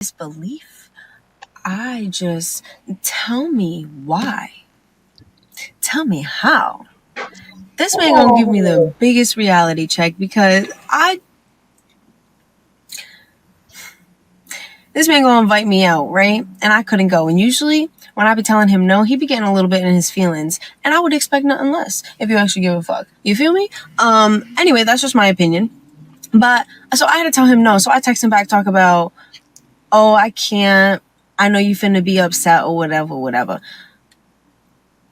Disbelief. I just, tell me why. Tell me how. This man gonna give me the biggest reality check because this man gonna invite me out, right? And I couldn't go. And usually when I be telling him no, he be getting a little bit in his feelings. And I would expect nothing less if you actually give a fuck. You feel me? Anyway, that's just my opinion. But so I had to tell him no. So I text him back, talk about, oh, I can't. I know you finna be upset or whatever.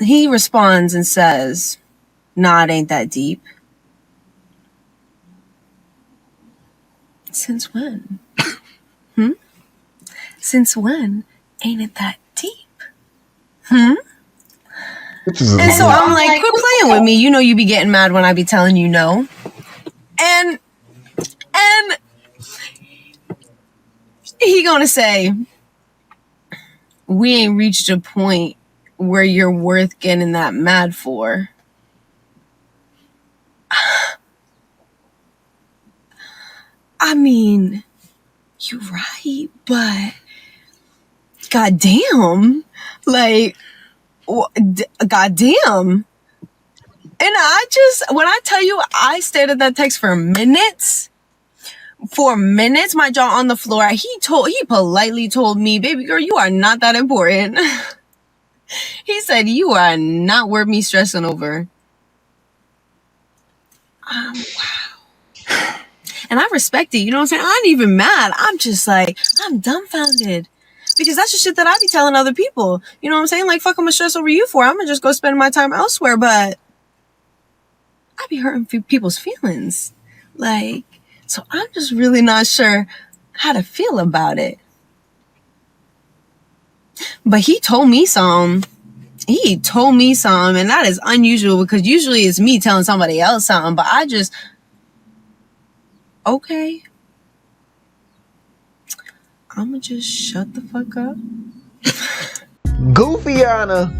He responds and says, nah, it ain't that deep. Since when? Since when ain't it that deep? And so I'm like, quit playing with me. You know you be getting mad when I be telling you no. And he gonna say, we ain't reached a point where you're worth getting that mad for. I mean, you're right, but goddamn, like, goddamn. And when I tell you, I stared at that text for minutes, my jaw on the floor. He politely told me, baby girl, you are not that important. He said, you are not worth me stressing over. Wow. And I respect it. You know what I'm saying? I ain't even mad. I'm just like, I'm dumbfounded. Because that's the shit that I be telling other people. You know what I'm saying? Like, fuck, I'm gonna stress over you for. I'm gonna just go spend my time elsewhere. But I be hurting people's feelings. Like, so I'm just really not sure how to feel about it. But he told me some. And that is unusual because usually it's me telling somebody else something. But I just, okay. I'ma just shut the fuck up. Goofyana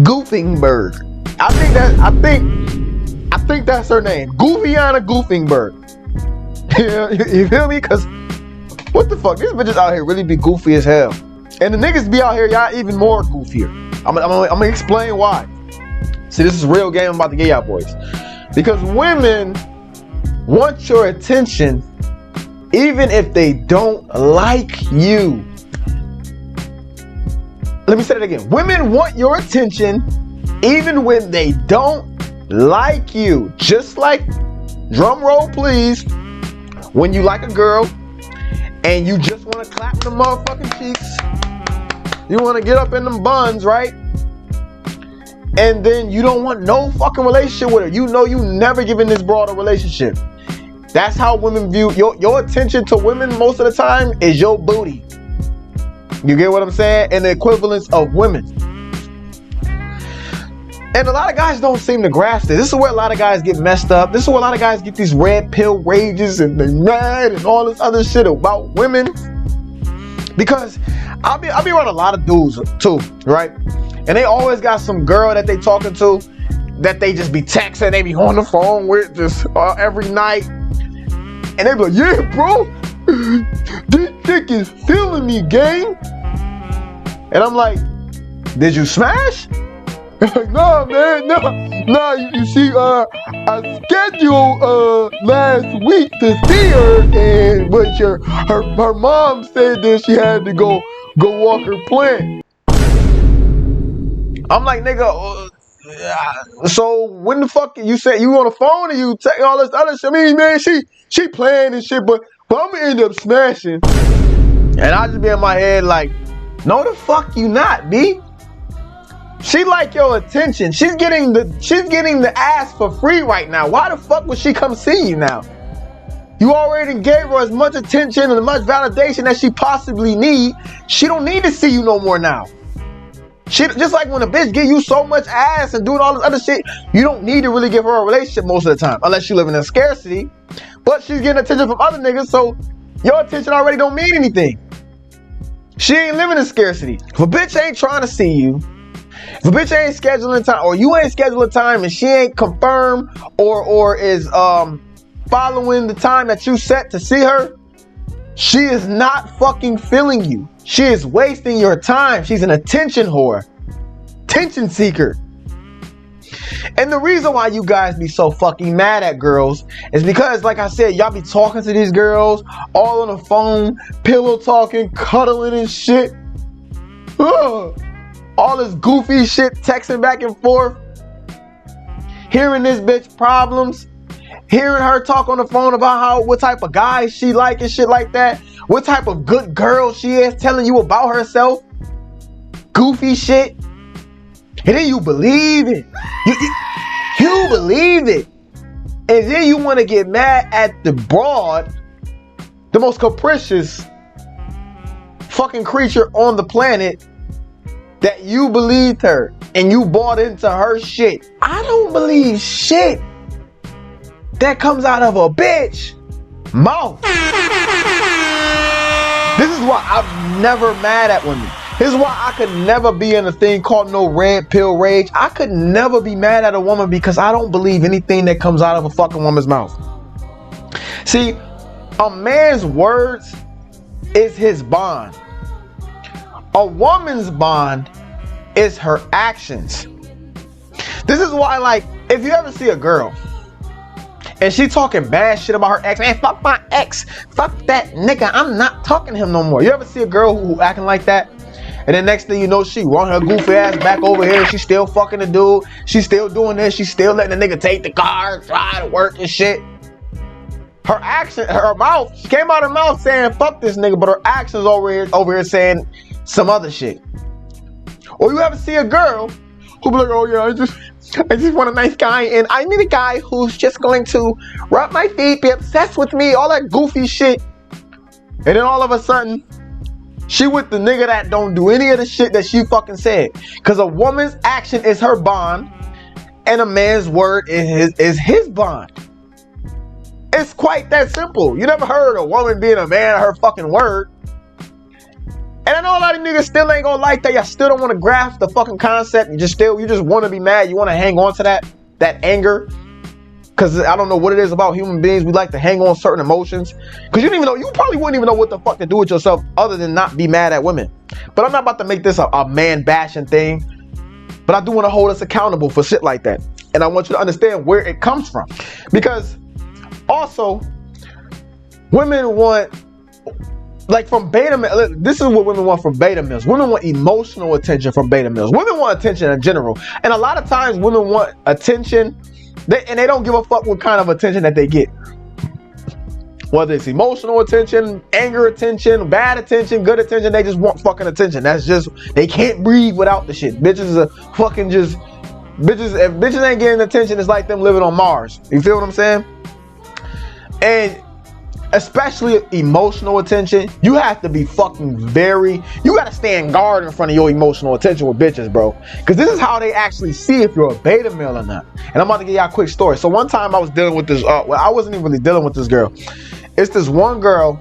Goofingberg. I think that's her name. Goofyana Goofingberg. Yeah, you feel me? Cause what the fuck? These bitches out here really be goofy as hell. And the niggas be out here, y'all even more goofier. I'm gonna explain why. See, this is real game I'm about to get y'all boys. Because women want your attention even if they don't like you. Let me say that again. Women want your attention even when they don't like you. Just like, drum roll please, when you like a girl and you just want to clap the motherfucking cheeks. You want to get up in them buns, right? And then you don't want no fucking relationship with her. You know you never given this broad a relationship. That's how women view your attention to women most of the time is your booty. You get what I'm saying? And the equivalence of women. And a lot of guys don't seem to grasp it. This is where a lot of guys get messed up. This is where a lot of guys get these red pill rages and they mad and all this other shit about women. Because I'll be around a lot of dudes too, right? And they always got some girl that they talking to that they just be texting, they be on the phone with just every night. And they be like, yeah, bro, this chick is feeling me, gang. And I'm like, did you smash? Like, no, man, no. You see, I scheduled last week to see her, but her mom said that she had to go walk her plant. I'm like, nigga, so when the fuck you say you on the phone and you take all this other shit? I mean, man, she playing and shit, but I'm gonna end up smashing. And I just be in my head like, no, the fuck you not, B. She like your attention. She's getting the ass for free right now. Why the fuck would she come see you now? You already gave her as much attention and as much validation that she possibly need. She don't need to see you no more now. She just like when a bitch give you so much ass and doing all this other shit, you don't need to really give her a relationship most of the time, unless you live in scarcity. But she's getting attention from other niggas, so your attention already don't mean anything. She ain't living in scarcity. If a bitch ain't trying to see you, if a bitch ain't scheduling time, or you ain't scheduling time and she ain't confirmed or is following the time that you set to see her, She is not fucking feeling you. She is wasting your time. She's an attention whore. Attention seeker. And the reason why you guys be so fucking mad at girls is because, like I said, y'all be talking to these girls all on the phone, pillow talking, cuddling and shit. Ugh. All this goofy shit, texting back and forth. Hearing this bitch problems. Hearing her talk on the phone about what type of guys she like and shit like that. What type of good girl she is, telling you about herself. Goofy shit. And then you believe it. You believe it. And then you want to get mad at the broad, the most capricious fucking creature on the planet, that you believed her and you bought into her shit. I don't believe shit that comes out of a bitch mouth. This is why I'm never mad at women. This is why I could never be in a thing called no red pill rage. I could never be mad at a woman because I don't believe anything that comes out of a fucking woman's mouth. See, a man's words is his bond. A woman's bond is her actions. This is why, like, if you ever see a girl and she talking bad shit about her ex, man, fuck my ex, fuck that nigga, I'm not talking to him no more. You ever see a girl who acting like that? And then next thing you know, she run her goofy ass back over here. She's still fucking the dude. She's still doing this. She's still letting the nigga take the car, try to work and shit. Her action, her mouth, she came out of her mouth saying fuck this nigga, but her actions over here saying some other shit. Or you ever see a girl who be like, oh yeah, I just want a nice guy, and I need a guy who's just going to rub my feet, be obsessed with me, all that goofy shit. And then all of a sudden, she with the nigga that don't do any of the shit that she fucking said. Because a woman's action is her bond, and a man's word is his bond. It's quite that simple. You never heard a woman being a man of her fucking word. And I know a lot of niggas still ain't gonna like that. Y'all still don't want to grasp the fucking concept. You just want to be mad. You want to hang on to that anger. Because I don't know what it is about human beings. We like to hang on certain emotions. Because you probably wouldn't even know what the fuck to do with yourself other than not be mad at women. But I'm not about to make this a man bashing thing. But I do want to hold us accountable for shit like that. And I want you to understand where it comes from. Because also, women want, like, from beta males, this is what women want from beta males. Women want emotional attention from beta males. Women want attention in general. And a lot of times women want attention, and they don't give a fuck what kind of attention that they get. Whether it's emotional attention, anger attention, bad attention, good attention, they just want fucking attention. That's just, they can't breathe without the shit. Bitches are fucking just, if bitches ain't getting attention, it's like them living on Mars. You feel what I'm saying? And especially emotional attention, you have to be fucking you gotta stand guard in front of your emotional attention with bitches, bro. Because this is how they actually see if you're a beta male or not. And I'm about to give y'all a quick story. So one time I was dealing with this, well, I wasn't even really dealing with this girl. It's this one girl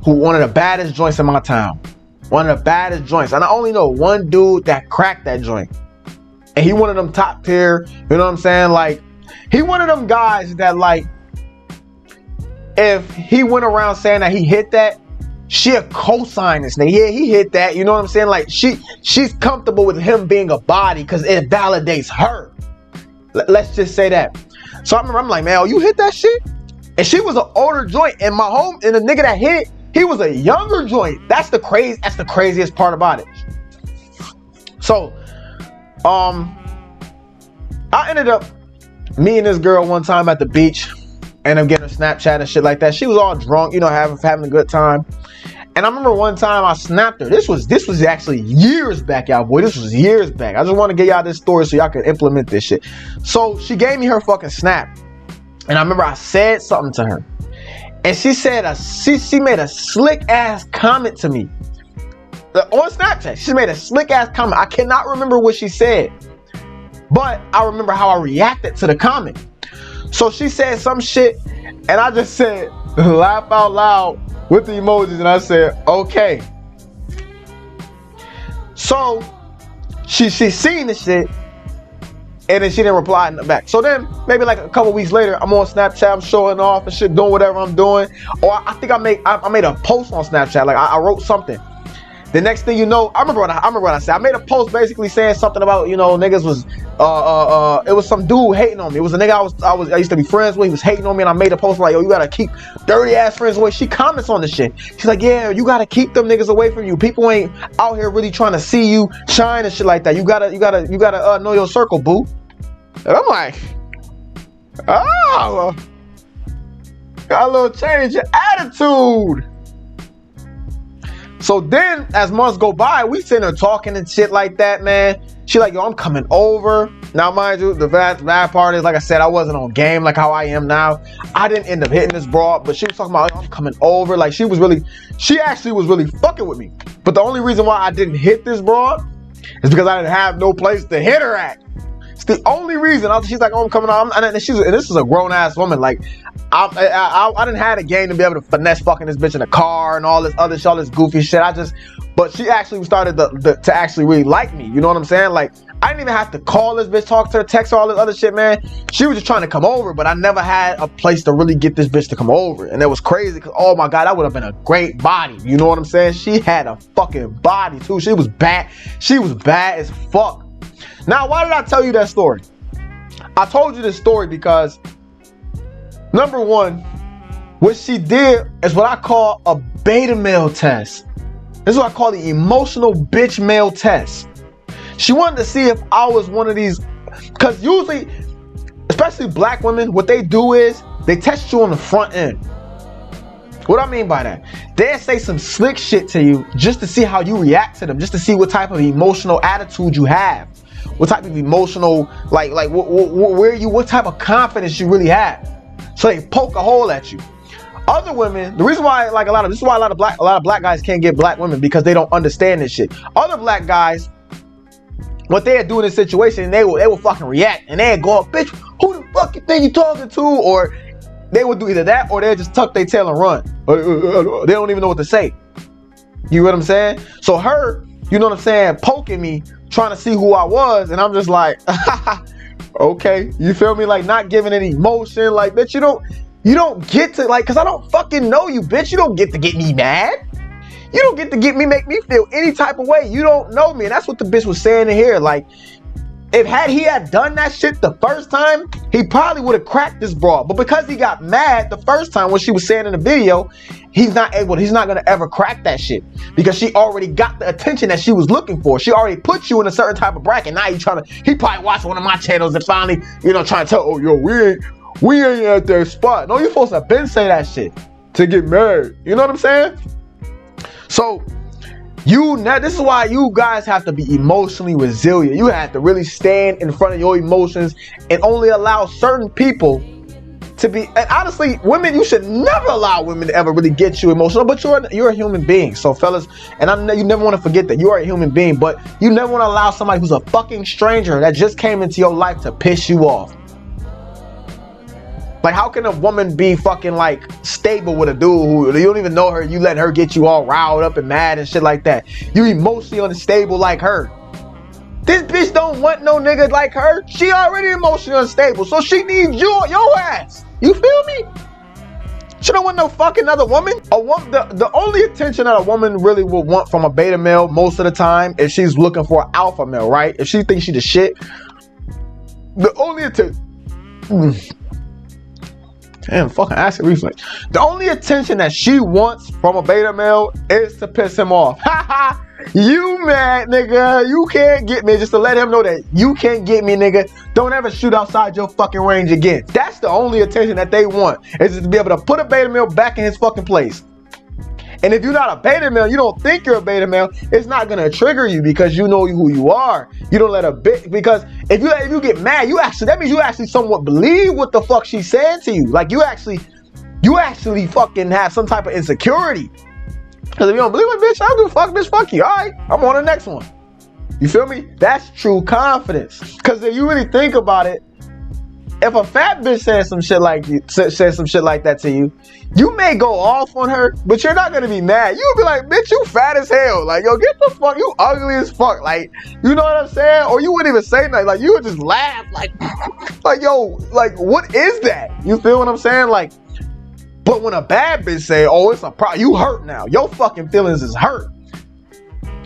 who one of the baddest joints in my town. One of the baddest joints. And I only know one dude that cracked that joint. And he one of them top tier, you know what I'm saying? Like, he one of them guys that, like, if he went around saying that he hit that, she'll co-sign this nigga. Yeah, he hit that. You know what I'm saying? Like, she's comfortable with him being a body because it validates her. Let's just say that. So I remember, I'm like, man, oh, you hit that shit? And she was an older joint, and and the nigga that hit it, he was a younger joint. That's the craziest part about it. So, I ended up meeting this girl one time at the beach. And I'm getting a Snapchat and shit like that. She was all drunk, you know, having a good time. And I remember one time I snapped her. This was actually years back, y'all, boy. This was years back. I just want to get y'all this story so y'all can implement this shit. So she gave me her fucking snap. And I remember I said something to her. And she said, she made a slick ass comment to me. On Snapchat, she made a slick ass comment. I cannot remember what she said. But I remember how I reacted to the comment. So she said some shit, and I just said, laugh out loud with the emojis, and I said, okay. So she seen the shit, And then she didn't reply back. So then maybe like a couple weeks later, I'm on Snapchat, I'm showing off and shit, doing whatever I'm doing. Or I think I made a post on Snapchat, like I wrote something. The next thing you know, I remember what I said. I made a post basically saying something about, you know, niggas was it was some dude hating on me. It was a nigga I used to be friends with. He was hating on me, and I made a post like, yo, you gotta keep dirty ass friends away. She comments on this shit. She's like, yeah, you gotta keep them niggas away from you. People ain't out here really trying to see you shine and shit like that. You gotta know your circle, boo. And I'm like, oh, got a little change in attitude. So then, as months go by, we sitting there talking and shit like that, man. She like, yo, I'm coming over. Now, mind you, the bad part is, like I said, I wasn't on game like how I am now. I didn't end up hitting this broad, but she was talking about, yo, I'm coming over. Like, she actually was really fucking with me. But the only reason why I didn't hit this broad is because I didn't have no place to hit her at. It's the only reason. She's like, oh, I'm coming on. And this is a grown ass woman. Like, I didn't have a game to be able to finesse fucking this bitch in a car and all this other shit, all this goofy shit. But she actually started to actually really like me. You know what I'm saying? Like, I didn't even have to call this bitch, talk to her, text her, all this other shit, man. She was just trying to come over, but I never had a place to really get this bitch to come over. And it was crazy because, oh my God, that would have been a great body. You know what I'm saying? She had a fucking body too. She was bad. She was bad as fuck. Now, why did I tell you that story? I told you this story because, number one, what she did is what I call a beta male test. This is what I call the emotional bitch male test. She wanted to see if I was one of these, because usually, especially black women, what they do is they test you on the front end. What I mean by that? They'll say some slick shit to you just to see how you react to them, just to see what type of emotional attitude you have. What type of emotional, what type of confidence you really have. So they poke a hole at you. Other women, the reason why, this is why a lot of black guys can't get black women, because they don't understand this shit. Other black guys, what they'll do in this situation, they will fucking react, and they'll go up, bitch, who the fuck you think you talking to? Or they will do either that, or they'll just tuck their tail and run. They don't even know what to say. You know what I'm saying? So her, you know what I'm saying, poking me, trying to see who I was, and I'm just like, okay, you feel me? Like, not giving any emotion, like, bitch, you don't get to, like, cause I don't fucking know you, bitch. You don't get to get me mad. You don't get to make me feel any type of way. You don't know me. And that's what the bitch was saying in here. Like, he had done that shit the first time, he probably would have cracked this broad. But because he got mad the first time, what she was saying in the video, he's not gonna ever crack that shit, because she already got the attention that she was looking for. She already put you in a certain type of bracket. Now he probably watched one of my channels and finally, trying to tell, oh, yo, we ain't at their spot. No, you're supposed to been say that shit to get married. You know what I'm saying? So, this is why you guys have to be emotionally resilient. You have to really stand in front of your emotions and only allow certain people to be. And honestly, women, you should never allow women to ever really get you emotional. But you're a human being, so fellas, and I know you never want to forget that you are a human being. But you never want to allow somebody who's a fucking stranger that just came into your life to piss you off. Like, how can a woman be fucking, like, stable with a dude who you don't even know her, you let her get you all riled up and mad and shit like that? You emotionally unstable like her. This bitch don't want no nigga like her. She already emotionally unstable, so she needs your ass. You feel me? She don't want no fucking other woman. The only attention that a woman really will want from a beta male most of the time, if she's looking for an alpha male, right? If she thinks she the shit, the only attention... Damn, fucking acid reflex. The only attention that she wants from a beta male is to piss him off. Haha, you mad, nigga. You can't get me. Just to let him know that you can't get me, nigga. Don't ever shoot outside your fucking range again. That's the only attention that they want, is just to be able to put a beta male back in his fucking place. And if you're not a beta male, you don't think you're a beta male, it's not gonna trigger you, because you know who you are. You don't let a bitch, because if you get mad, that means you actually somewhat believe what the fuck she's saying to you. Like, you actually fucking have some type of insecurity. Because if you don't believe it, bitch, I don't give a fuck, bitch, fuck you. All right, I'm on the next one. You feel me? That's true confidence. Because if you really think about it, if a fat bitch says some shit like that to you, you may go off on her, but you're not gonna be mad. You'll be like, bitch, you fat as hell. Like, yo, get the fuck, you ugly as fuck. Like, you know what I'm saying? Or you wouldn't even say nothing. Like, you would just laugh. Like, yo, like, what is that? You feel what I'm saying? Like, but when a bad bitch say, oh, it's a problem, you hurt now. Your fucking feelings is hurt.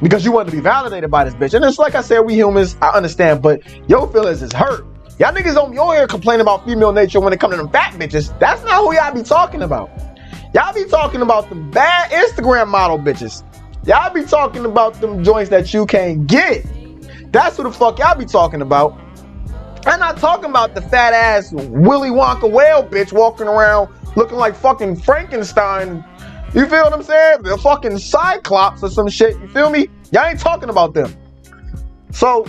Because you want to be validated by this bitch. And it's like I said, we humans, I understand, but your feelings is hurt. Y'all niggas on your ear complaining about female nature when it comes to them fat bitches. That's not who y'all be talking about. Y'all be talking about the bad Instagram model bitches. Y'all be talking about them joints that you can't get. That's who the fuck y'all be talking about. I'm not talking about the fat ass Willy Wonka whale bitch walking around looking like fucking Frankenstein. You feel what I'm saying? The fucking Cyclops or some shit. You feel me? Y'all ain't talking about them. So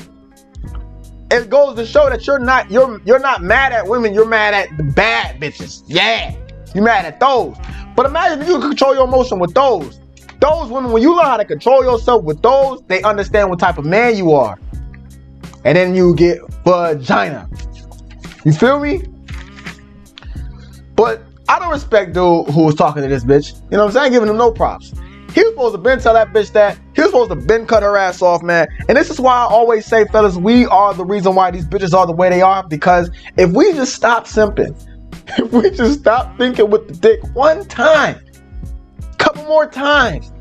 it goes to show that you're not mad at women, you're mad at the bad bitches. Yeah, you mad at those. But imagine if you could control your emotion with those. Those women, when you learn how to control yourself with those, they understand what type of man you are. And then you get vagina. You feel me? But I don't respect dude who was talking to this bitch. You know what I'm saying? Giving him no props. He was supposed to been tell that bitch that. He was supposed to been cut her ass off, man. And this is why I always say, fellas, we are the reason why these bitches are the way they are. Because if we just stop simping, if we just stop thinking with the dick one time, couple more times,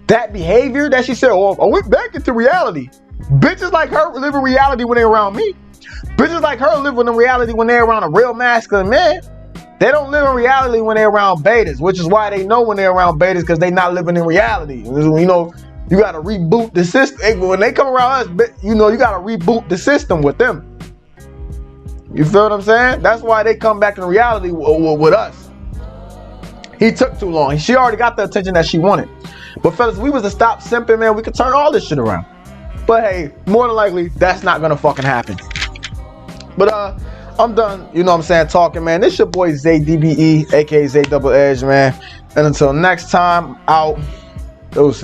that behavior that she said, oh, I went back into reality. Bitches like her live in reality when they're around me. Bitches like her live in reality when they're around a real masculine man. They don't live in reality when they're around betas, which is why they know when they're around betas, because they're not living in reality. You know, you got to reboot the system. When they come around us, you know, you got to reboot the system with them. You feel what I'm saying? That's why they come back in reality with us. He took too long. She already got the attention that she wanted. But fellas, if we was to stop simping, man, we could turn all this shit around. But hey, more than likely, that's not gonna fucking happen. But I'm done, you know what I'm saying, talking, man. This your boy zaybmw, aka Zay Double Edge, man. And until next time, out. Deuces.